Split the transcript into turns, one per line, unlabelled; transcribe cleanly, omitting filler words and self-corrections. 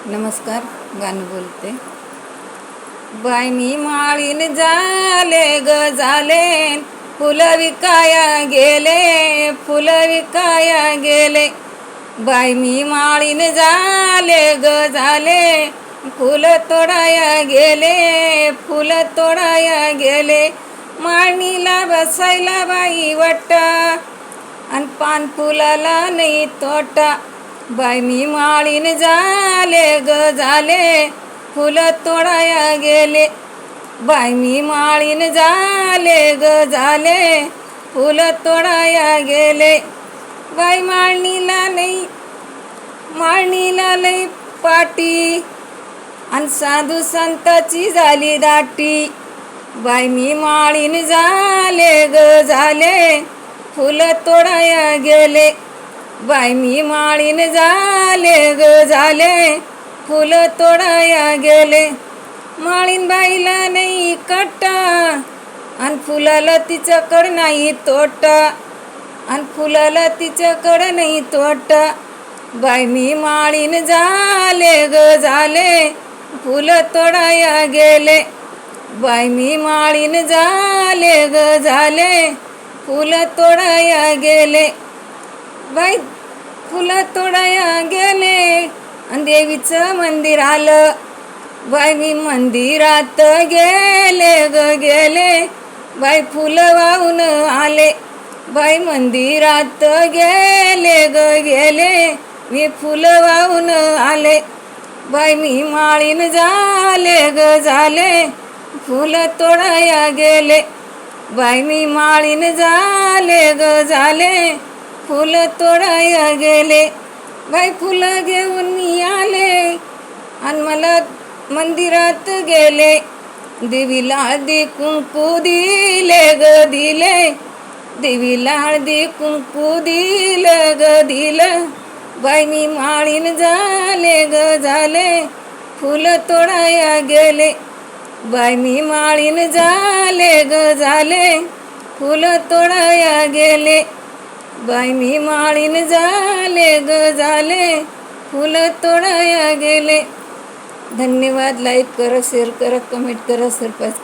नमस्कार. गाणं बोलते. बाय मी माळीन झाले ग झाले, फुलं विकाया गेले, फुलं विकाया गेले. बाय मी माळीन झाले ग झाले, फुलं तोडाया गेले, फुलं तोडाया गेले. माळणीला बसायला बाई वाटा, आणि पान फुलाला नाही तोटा. बाय मी माळीन झाले ग झाले, फुलं तोडाया गेले. बाय मी माळीन झाले ग झाले, फुलं तोडाया गेले. बाई माळणीला लई पाटी, आणि साधू संताची झाली दाटी. बाय मी माळीन झाले ग झाले, फुलं तोडाया गेले. बाय मी माळीन झाले ग झाले, फुलं तोडाया गेले. माळीन बाईला नाही काटा, आणि फुलाला तिच्याकडं नाही तोटा, आणि फुलाला तिच्याकडं नाही तोटा. बाय मी माळीन झाले ग झाले, फुलं तोडाया गेले. बाय मी माळीन झाले ग झाले, फुलं तोडाया गेले. बाई फुलं तोडाया गेले, आणि देवीचं मंदिर आलं. बाई मी मंदिरात गेले ग गेले, बाई फुलं वाहून आले. बाई मंदिरात गेले ग गेले, मी फुलं वाहून आले. बाई मी माळीन झाले ग झाले, फुलं तोडाया गेले. बाई मी माळीन झाले ग झाले, फुलं तोडाया गेले. बाई फुलं घेऊन मी आले, आणि मला मंदिरात गेले. देवीला हळदी कुंकू दिले ग दिले, देवीला हळदी कुंकू दिलं ग दिलं. बाई मी माळीन झाले ग झाले, फुलं तोडाया गेले. बाई मी माळीन झाले ग झाले, फुलं तोडाया गेले. बाई मी माळीन झाले ग झाले, फुलं तोडाया गेले. धन्यवाद. लाईक करा, शेअर करा, कमेंट करा, सबस्क्राईब करा.